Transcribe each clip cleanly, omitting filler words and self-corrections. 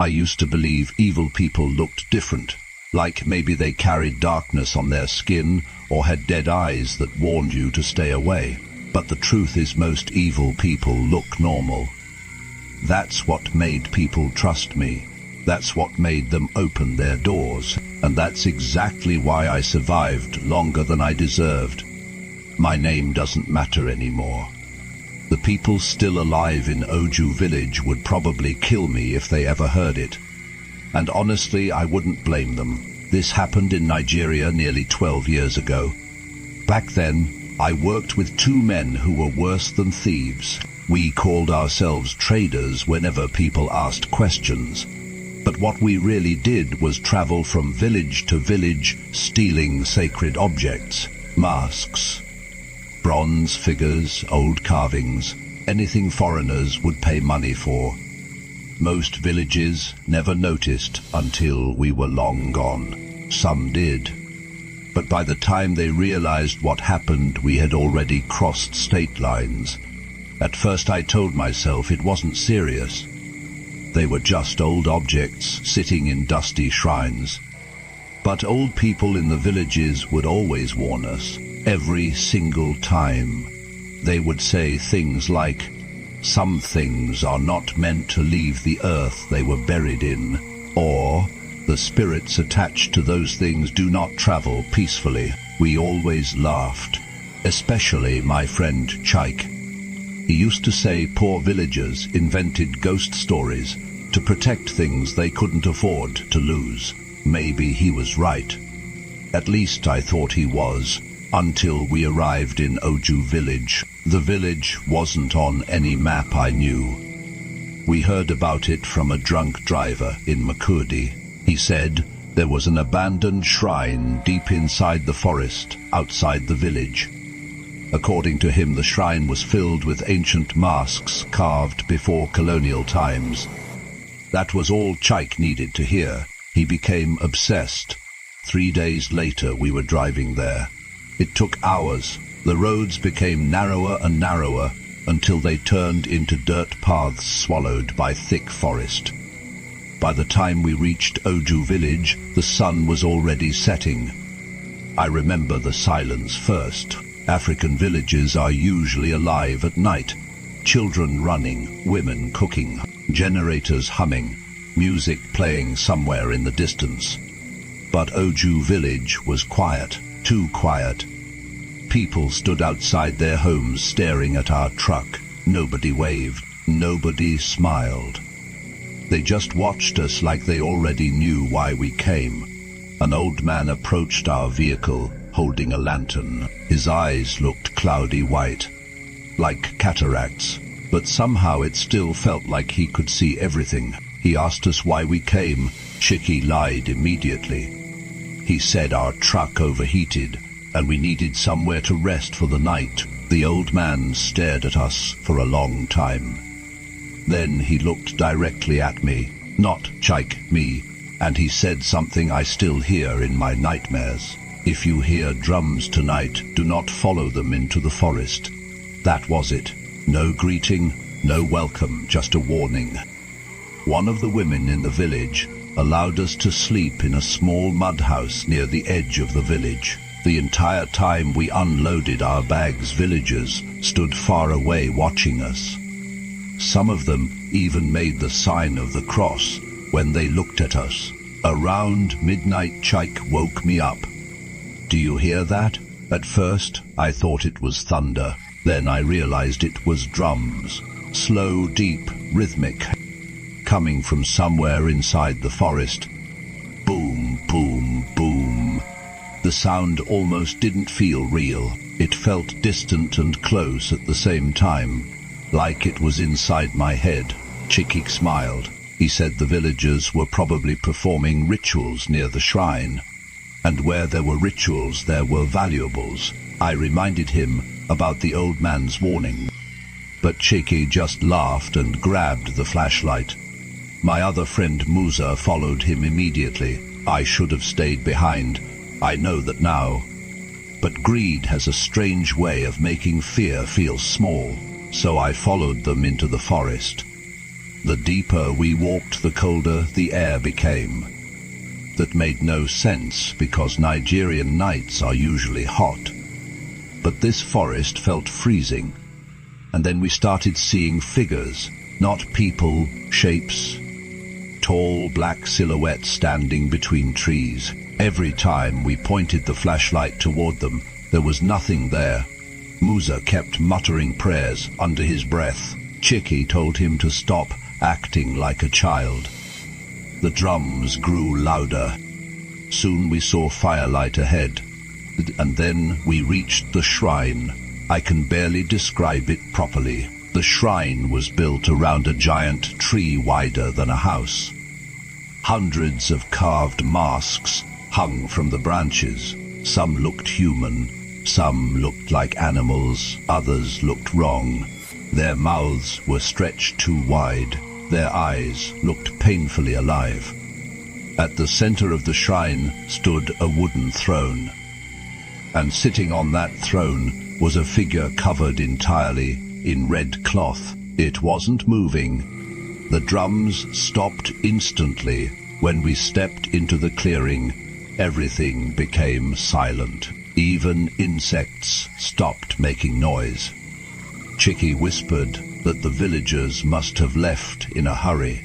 I used to believe evil people looked different, like maybe they carried darkness on their skin or had dead eyes that warned you to stay away. But the truth is most evil people look normal. That's what made people trust me. That's what made them open their doors. And that's exactly why I survived longer than I deserved. My name doesn't matter anymore. The people still alive in Oju Village would probably kill me if they ever heard it. And honestly, I wouldn't blame them. This happened in Nigeria nearly 12 years ago. Back then, I worked with two men who were worse than thieves. We called ourselves traders whenever people asked questions. But what we really did was travel from village to village, stealing sacred objects, masks, bronze figures, old carvings, anything foreigners would pay money for. Most villages never noticed until we were long gone. Some did. But by the time they realized what happened, we had already crossed state lines. At first I told myself it wasn't serious. They were just old objects sitting in dusty shrines. But old people in the villages would always warn us, every single time. They would say things like, "Some things are not meant to leave the earth they were buried in," or "The spirits attached to those things do not travel peacefully." We always laughed, especially my friend Chaik. He used to say poor villagers invented ghost stories to protect things they couldn't afford to lose. Maybe he was right. At least I thought he was, until we arrived in Oju Village. The village wasn't on any map I knew. We heard about it from a drunk driver in Makurdi. He said there was an abandoned shrine deep inside the forest outside the village. According to him, the shrine was filled with ancient masks carved before colonial times. That was all Chaik needed to hear. He became obsessed. 3 days later we were driving there. It took hours. The roads became narrower and narrower until they turned into dirt paths swallowed by thick forest. By the time we reached Oju Village, the sun was already setting. I remember the silence first. African villages are usually alive at night. Children running, women cooking, generators humming, music playing somewhere in the distance. But Oju Village was quiet, too quiet. People stood outside their homes staring at our truck. Nobody waved, nobody smiled. They just watched us like they already knew why we came. An old man approached our vehicle, holding a lantern. His eyes looked cloudy white, like cataracts, but somehow it still felt like he could see everything. He asked us why we came. Chiki lied immediately. He said our truck overheated, and we needed somewhere to rest for the night. The old man stared at us for a long time. Then he looked directly at me, not Chaik, me, and he said something I still hear in my nightmares. "If you hear drums tonight, do not follow them into the forest." That was it. No greeting, no welcome, just a warning. One of the women in the village allowed us to sleep in a small mud house near the edge of the village. The entire time we unloaded our bags, villagers stood far away watching us. Some of them even made the sign of the cross when they looked at us. Around midnight, Chaik woke me up. "Do you hear that?" At first, I thought it was thunder. Then I realized it was drums. Slow, deep, rhythmic, coming from somewhere inside the forest. Boom, boom, boom. The sound almost didn't feel real. It felt distant and close at the same time, like it was inside my head. Chikik smiled. He said the villagers were probably performing rituals near the shrine. And where there were rituals, there were valuables. I reminded him about the old man's warning. But Chiki just laughed and grabbed the flashlight. My other friend Musa followed him immediately. I should have stayed behind. I know that now. But greed has a strange way of making fear feel small, so I followed them into the forest. The deeper we walked, the colder the air became. That made no sense because Nigerian nights are usually hot. But this forest felt freezing. And then we started seeing figures, not people, shapes. Tall black silhouettes standing between trees. Every time we pointed the flashlight toward them, there was nothing there. Musa kept muttering prayers under his breath. Chicky told him to stop acting like a child. The drums grew louder. Soon we saw firelight ahead, and then we reached the shrine. I can barely describe it properly. The shrine was built around a giant tree wider than a house. Hundreds of carved masks hung from the branches. Some looked human, some looked like animals, others looked wrong. Their mouths were stretched too wide. Their eyes looked painfully alive. At the center of the shrine stood a wooden throne. And sitting on that throne was a figure covered entirely in red cloth. It wasn't moving. The drums stopped instantly. When we stepped into the clearing, everything became silent. Even insects stopped making noise. Chicky whispered that the villagers must have left in a hurry.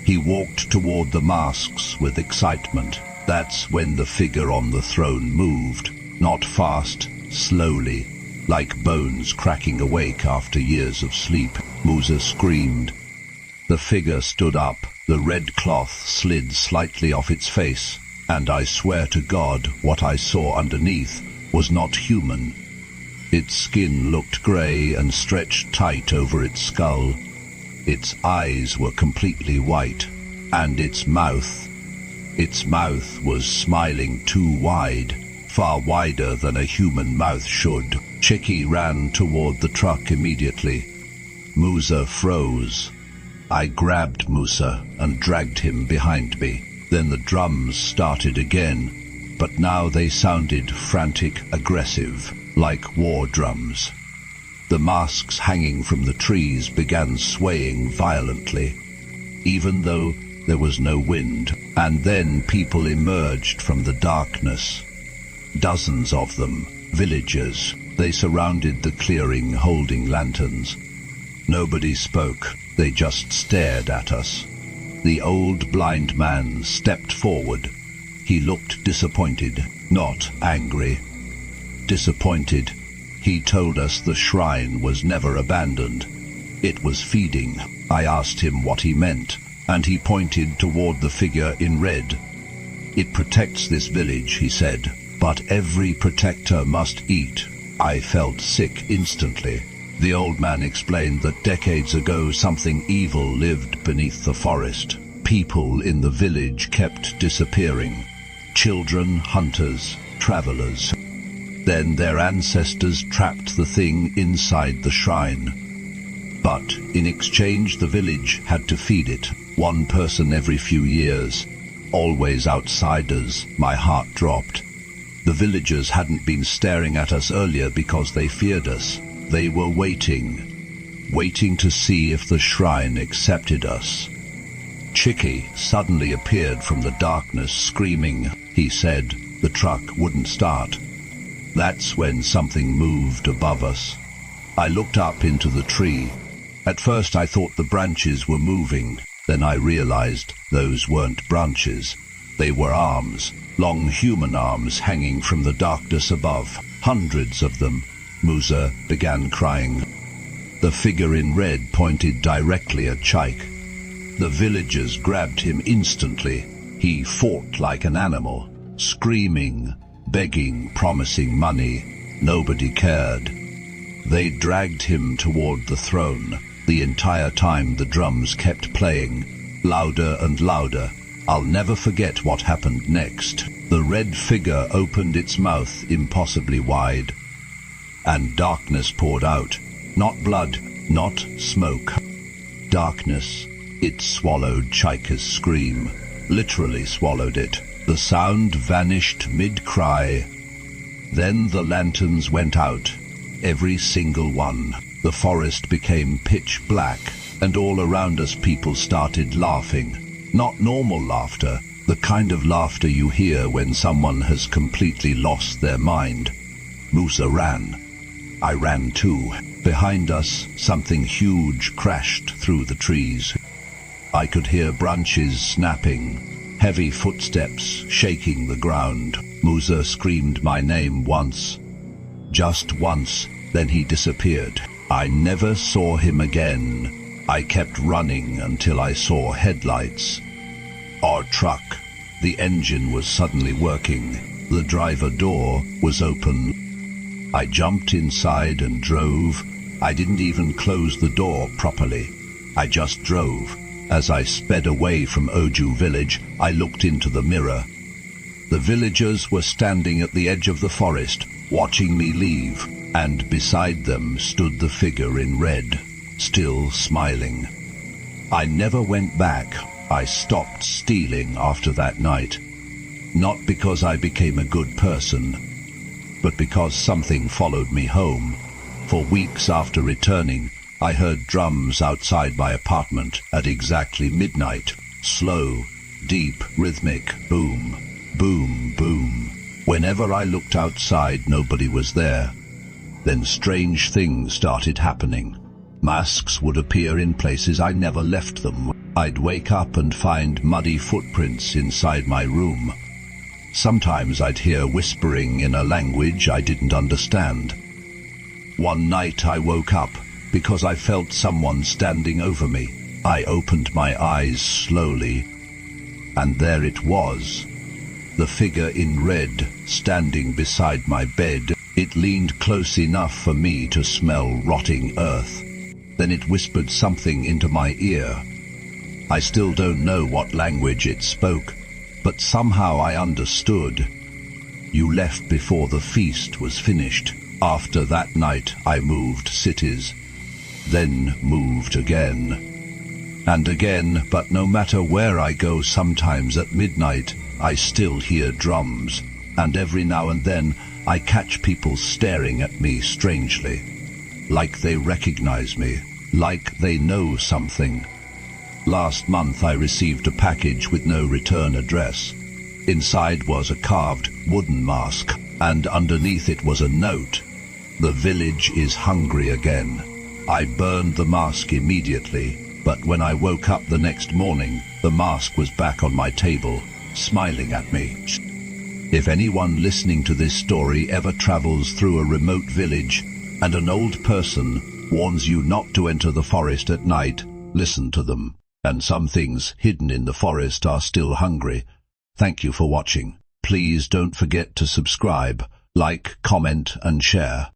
He walked toward the masks with excitement. That's when the figure on the throne moved. Not fast, slowly, like bones cracking awake after years of sleep. Musa screamed. The figure stood up. The red cloth slid slightly off its face, and I swear to God what I saw underneath was not human. Its skin looked grey and stretched tight over its skull. Its eyes were completely white, and its mouth was smiling too wide, far wider than a human mouth should. Chicky ran toward the truck immediately. Musa froze. I grabbed Musa and dragged him behind me. Then the drums started again, but now they sounded frantic, aggressive, like war drums. The masks hanging from the trees began swaying violently, even though there was no wind. And then people emerged from the darkness. Dozens of them, villagers. They surrounded the clearing holding lanterns. Nobody spoke. They just stared at us. The old blind man stepped forward. He looked disappointed, not angry. Disappointed. He told us the shrine was never abandoned. It was feeding. I asked him what he meant, and he pointed toward the figure in red. It protects this village, he said, but every protector must eat. I felt sick instantly. The old man explained that decades ago something evil lived beneath the forest. People in the village kept disappearing. Children, hunters, travelers. Then their ancestors trapped the thing inside the shrine. But in exchange, the village had to feed it, one person every few years. Always outsiders. My heart dropped. The villagers hadn't been staring at us earlier because they feared us. They were waiting to see if the shrine accepted us. Chicky suddenly appeared from the darkness, screaming. He said the truck wouldn't start. That's when something moved above us. I looked up into the tree. At first I thought the branches were moving. Then I realized those weren't branches. They were arms, long human arms hanging from the darkness above. Hundreds of them. Musa began crying. The figure in red pointed directly at Chike. The villagers grabbed him instantly. He fought like an animal, screaming, begging, promising money. Nobody cared. They dragged him toward the throne. The entire time the drums kept playing, louder and louder. I'll never forget what happened next. The red figure opened its mouth impossibly wide, and darkness poured out. Not blood, not smoke. Darkness. It swallowed Chika's scream. Literally swallowed it. The sound vanished mid-cry. Then the lanterns went out. Every single one. The forest became pitch black. and all around us people started laughing. Not normal laughter, the kind of laughter you hear when someone has completely lost their mind. Musa ran. I ran too. Behind us, something huge crashed through the trees. I could hear branches snapping, heavy footsteps shaking the ground. Musa screamed my name once. Just once, then he disappeared. I never saw him again. I kept running until I saw headlights. Our truck. The engine was suddenly working. The driver door was open. I jumped inside and drove. I didn't even close the door properly. I just drove. As I sped away from Oju Village, I looked into the mirror. The villagers were standing at the edge of the forest, watching me leave, and beside them stood the figure in red, still smiling. I never went back. I stopped stealing after that night. Not because I became a good person, but because something followed me home. For weeks after returning, I heard drums outside my apartment at exactly midnight. Slow, deep, rhythmic, boom, boom, boom. Whenever I looked outside, nobody was there. Then strange things started happening. Masks would appear in places I never left them. I'd wake up and find muddy footprints inside my room. Sometimes I'd hear whispering in a language I didn't understand. One night I woke up because I felt someone standing over me. I opened my eyes slowly, and there it was. The figure in red, standing beside my bed. It leaned close enough for me to smell rotting earth. Then it whispered something into my ear. I still don't know what language it spoke, but somehow I understood. You left before the feast was finished. After that night I moved cities, then moved again. And again, but no matter where I go, sometimes at midnight I still hear drums, and every now and then I catch people staring at me strangely, like they recognize me, like they know something. Last month I received a package with no return address. Inside was a carved wooden mask, and underneath it was a note. The village is hungry again. I burned the mask immediately, but when I woke up the next morning, the mask was back on my table, smiling at me. If anyone listening to this story ever travels through a remote village and an old person warns you not to enter the forest at night, listen to them. And some things hidden in the forest are still hungry. Thank you for watching. Please don't forget to subscribe, like, comment and share.